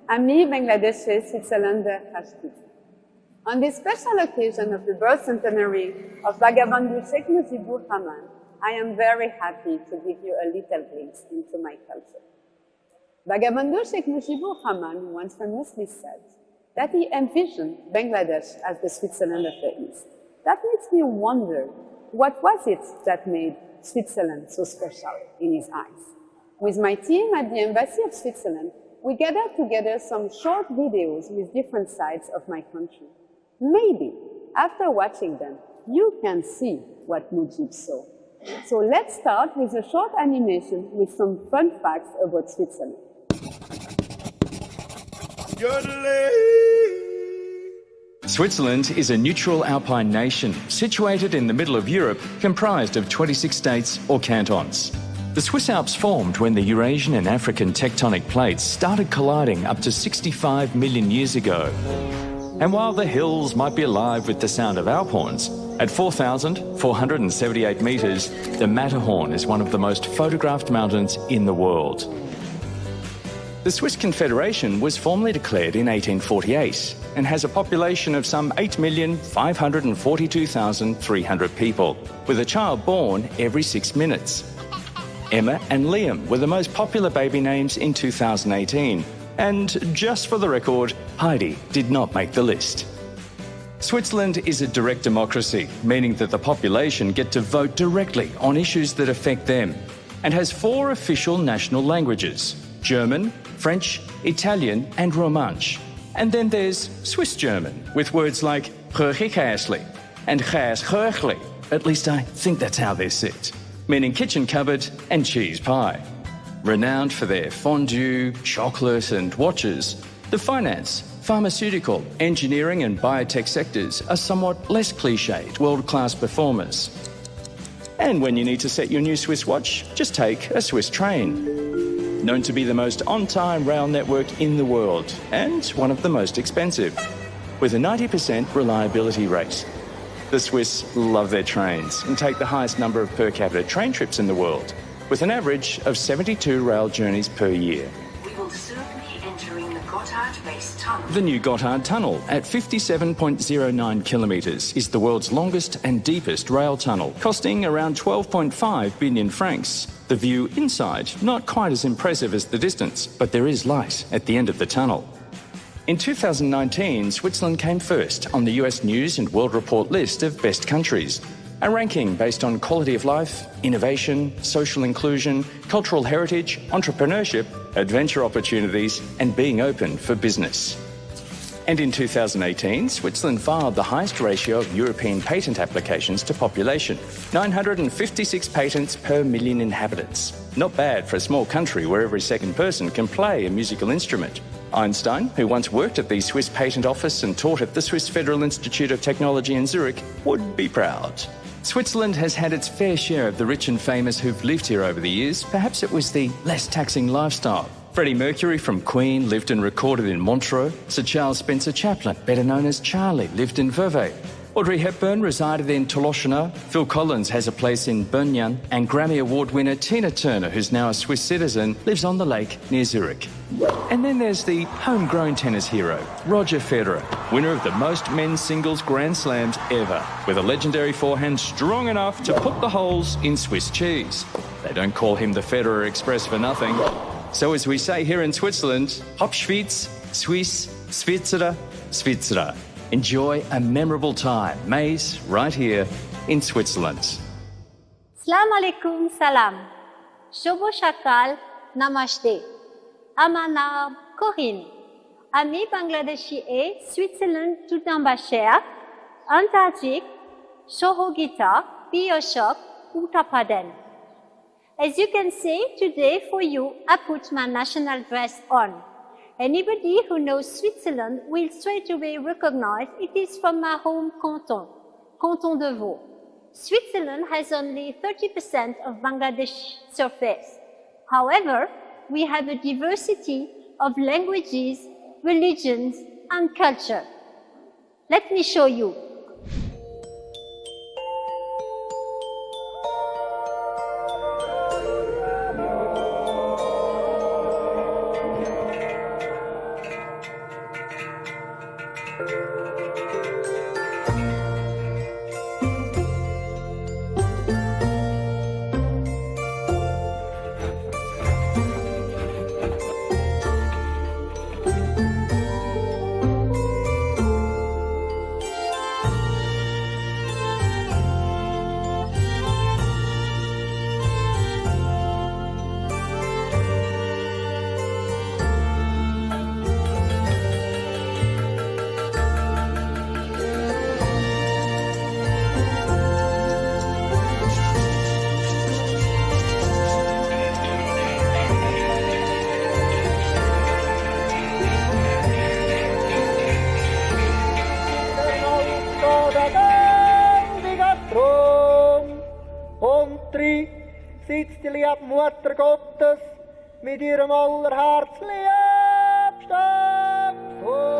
Ami Bangladeshi Switzerlander Hashkit. On this special occasion of the birth centenary of Bangabandhu Sheikh Mujibur Rahman, I am very happy to give you a little glimpse into my culture. Bangabandhu Sheikh Mujibur Rahman once famously said that he envisioned Bangladesh as the Switzerland of the East. That makes me wonder, what was it that made Switzerland so special in his eyes? With my team at the Embassy of Switzerland, we gathered together some short videos with different sides of my country. Maybe, after watching them, you can see what Mujib saw. So let's start with a short animation with some fun facts about Switzerland. Switzerland is a neutral alpine nation situated in the middle of Europe, comprised of 26 states or cantons. The Swiss Alps formed when the Eurasian and African tectonic plates started colliding up to 65 million years ago. And while the hills might be alive with the sound of Alp horns, at 4,478 metres, the Matterhorn is one of the most photographed mountains in the world. The Swiss Confederation was formally declared in 1848 and has a population of some 8,542,300 people, with a child born every 6 minutes. Emma and Liam were the most popular baby names in 2018. And just for the record, Heidi did not make the list. Switzerland is a direct democracy, meaning that the population get to vote directly on issues that affect them, and has 4 official national languages: German, French, Italian and Romansh. And then there's Swiss German, with words like "Röchigäsli" and "Gäsgöchli." At least I think that's how they're said, meaning kitchen cupboard and cheese pie. Renowned for their fondue, chocolate and watches, the finance, pharmaceutical, engineering and biotech sectors are somewhat less cliched, world-class performers. And when you need to set your new Swiss watch, just take a Swiss train. Known to be the most on-time rail network in the world and one of the most expensive, with a 90% reliability rate. The Swiss love their trains and take the highest number of per capita train trips in the world, with an average of 72 rail journeys per year. We will soon be entering the Gotthard Base Tunnel. The new Gotthard Tunnel, at 57.09 kilometres, is the world's longest and deepest rail tunnel, costing around 12.5 billion francs. The view inside, not quite as impressive as the distance, but there is light at the end of the tunnel. In 2019, Switzerland came first on the US News and World Report list of best countries, a ranking based on quality of life, innovation, social inclusion, cultural heritage, entrepreneurship, adventure opportunities, and being open for business. And in 2018, Switzerland filed the highest ratio of European patent applications to population, 956 patents per million inhabitants. Not bad for a small country where every second person can play a musical instrument. Einstein, who once worked at the Swiss Patent Office and taught at the Swiss Federal Institute of Technology in Zurich, would be proud. Switzerland has had its fair share of the rich and famous who've lived here over the years. Perhaps it was the less taxing lifestyle. Freddie Mercury from Queen lived and recorded in Montreux. Sir Charles Spencer Chaplin, better known as Charlie, lived in Vevey. Audrey Hepburn resided in Toloshana. Phil Collins has a place in Bönyan. And Grammy Award winner Tina Turner, who's now a Swiss citizen, lives on the lake near Zurich. And then there's the homegrown tennis hero, Roger Federer, winner of the most men's singles Grand Slams ever, with a legendary forehand strong enough to put the holes in Swiss cheese. They don't call him the Federer Express for nothing. So as we say here in Switzerland, Hop Schwyz, Swiss, Svizra, Svizra. Enjoy a memorable time, made right here in Switzerland. Salam alaikum salam. Shobo Shakal Namaste. Amanab Corinne. Ami Bangladeshi et Switzerland tout en Bachère, Antarctique, Shohogita, Bioshock, Uttapaden. As you can see, today for you, I put my national dress on. Anybody who knows Switzerland will straight away recognize it is from my home canton, Canton de Vaud. Switzerland has only 30% of Bangladesh surface. However, we have a diversity of languages, religions, and culture. Let me show you. sitzt die liebe Mutter Gottes mit ihrem allerherzliebsten Sohn.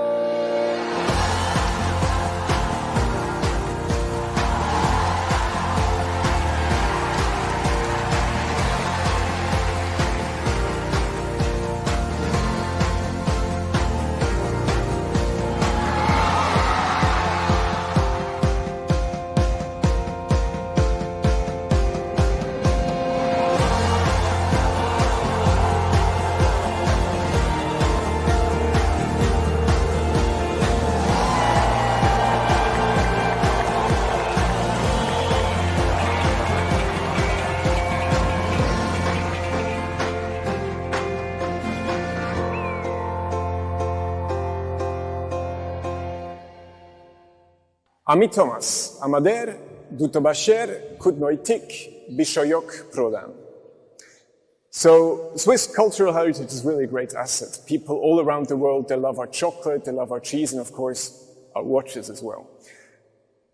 Ami Thomas, Amader, Dutobasher, Kudnoitik, Bishoyok, Prodan. So Swiss cultural heritage is really a great asset. People all around the world, they love our chocolate, they love our cheese, and of course, our watches as well.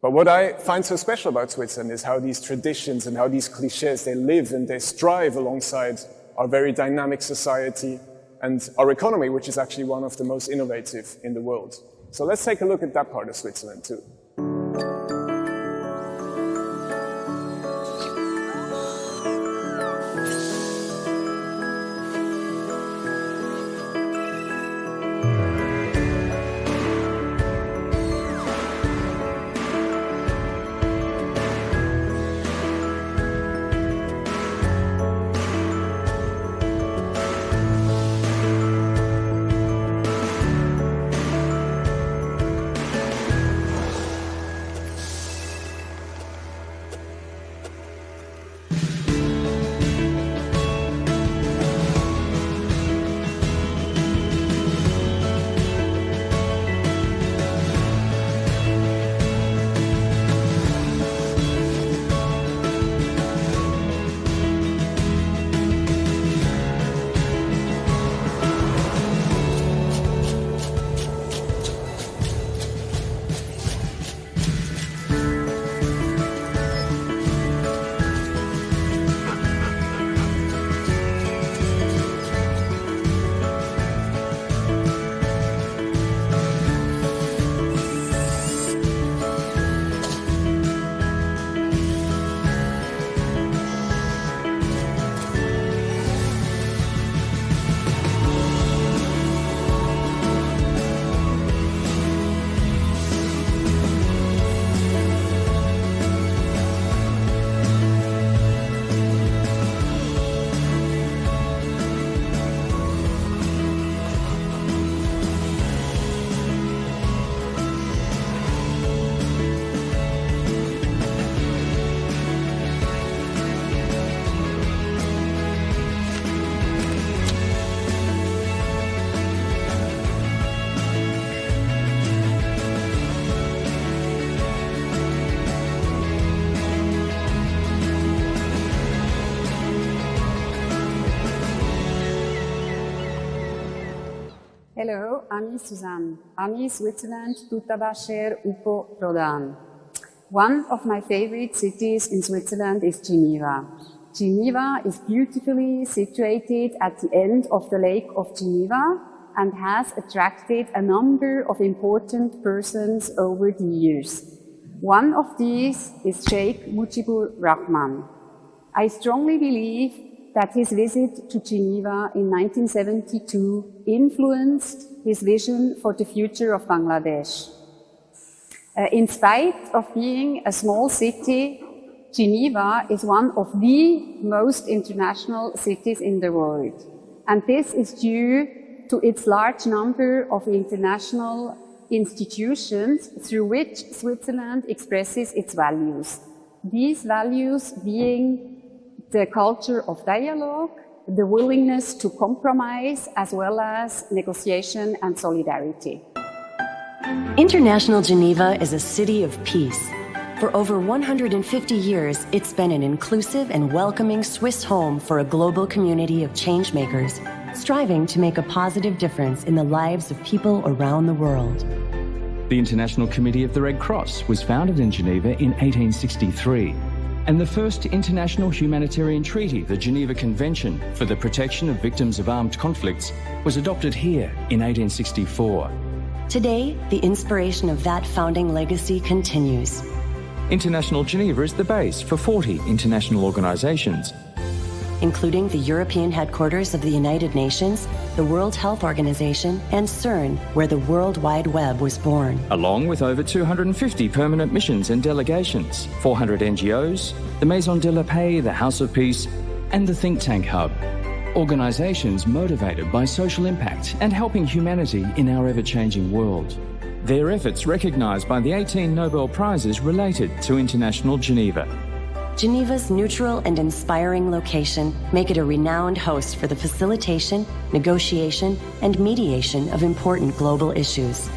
But what I find so special about Switzerland is how these traditions and how these cliches, they live and they strive alongside our very dynamic society and our economy, which is actually one of the most innovative in the world. So let's take a look at that part of Switzerland too. Hello, I'm Suzanne. I'm Switzerland, Dutobasher, Upo, Prodan. One of my favorite cities in Switzerland is Geneva. Geneva is beautifully situated at the end of the Lake of Geneva and has attracted a number of important persons over the years. One of these is Sheikh Mujibur Rahman. I strongly believe that his visit to Geneva in 1972 influenced his vision for the future of Bangladesh. In spite of being a small city, Geneva is one of the most international cities in the world. And this is due to its large number of international institutions through which Switzerland expresses its values. These values being the culture of dialogue, the willingness to compromise, as well as negotiation and solidarity. International Geneva is a city of peace. For over 150 years, it's been an inclusive and welcoming Swiss home for a global community of changemakers, striving to make a positive difference in the lives of people around the world. The International Committee of the Red Cross was founded in Geneva in 1863, and the first international humanitarian treaty, the Geneva Convention for the Protection of Victims of Armed Conflicts, was adopted here in 1864. Today, the inspiration of that founding legacy continues. International Geneva is the base for 40 international organizations, including the European headquarters of the United Nations, the World Health Organization, and CERN, where the World Wide Web was born. along with over 250 permanent missions and delegations, 400 NGOs, the Maison de la Paix, the House of Peace, and the Think Tank Hub. Organizations motivated by social impact and helping humanity in our ever-changing world. Their efforts recognized by the 18 Nobel Prizes related to International Geneva. Geneva's neutral and inspiring location make it a renowned host for the facilitation, negotiation, and mediation of important global issues.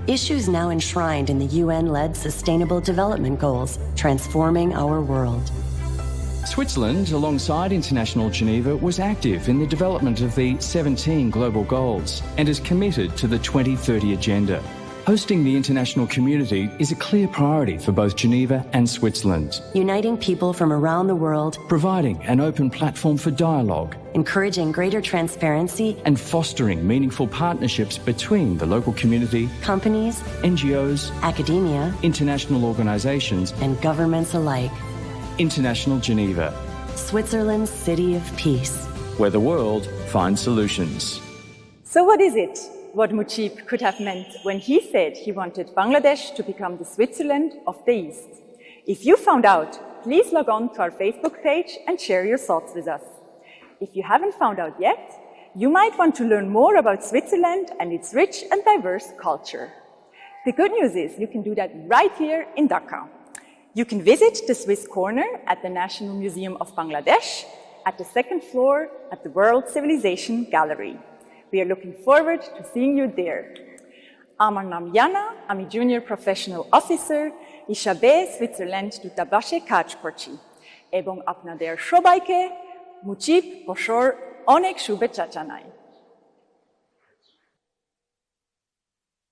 Issues now enshrined in the UN-led Sustainable Development Goals, transforming our world. Switzerland, alongside International Geneva, was active in the development of the 17 global goals and is committed to the 2030 Agenda. Hosting the international community is a clear priority for both Geneva and Switzerland, Uniting people from around the world, providing an open platform for dialogue encouraging greater transparency, and fostering meaningful partnerships between the local community, companies, NGOs, academia, international organizations, and governments alike. International Geneva, Switzerland's city of peace. where the world finds solutions. So what is it? What Mujib could have meant when he said he wanted Bangladesh to become the Switzerland of the East. If you found out, please log on to our Facebook page and share your thoughts with us. If you haven't found out yet, you might want to learn more about Switzerland and its rich and diverse culture. The good news is you can do that right here in Dhaka. You can visit the Swiss Corner at the National Museum of Bangladesh at the second floor at the World Civilization Gallery. We are looking forward to seeing you there. Amar নাম ইয়ানা, আমি junior professional officer হিসাবে Switzerland দূতাবাসে কাজ করছি এবং আপনাদের সবাইকে মুজিব বছর অনেক শুভেচ্ছা জানাই।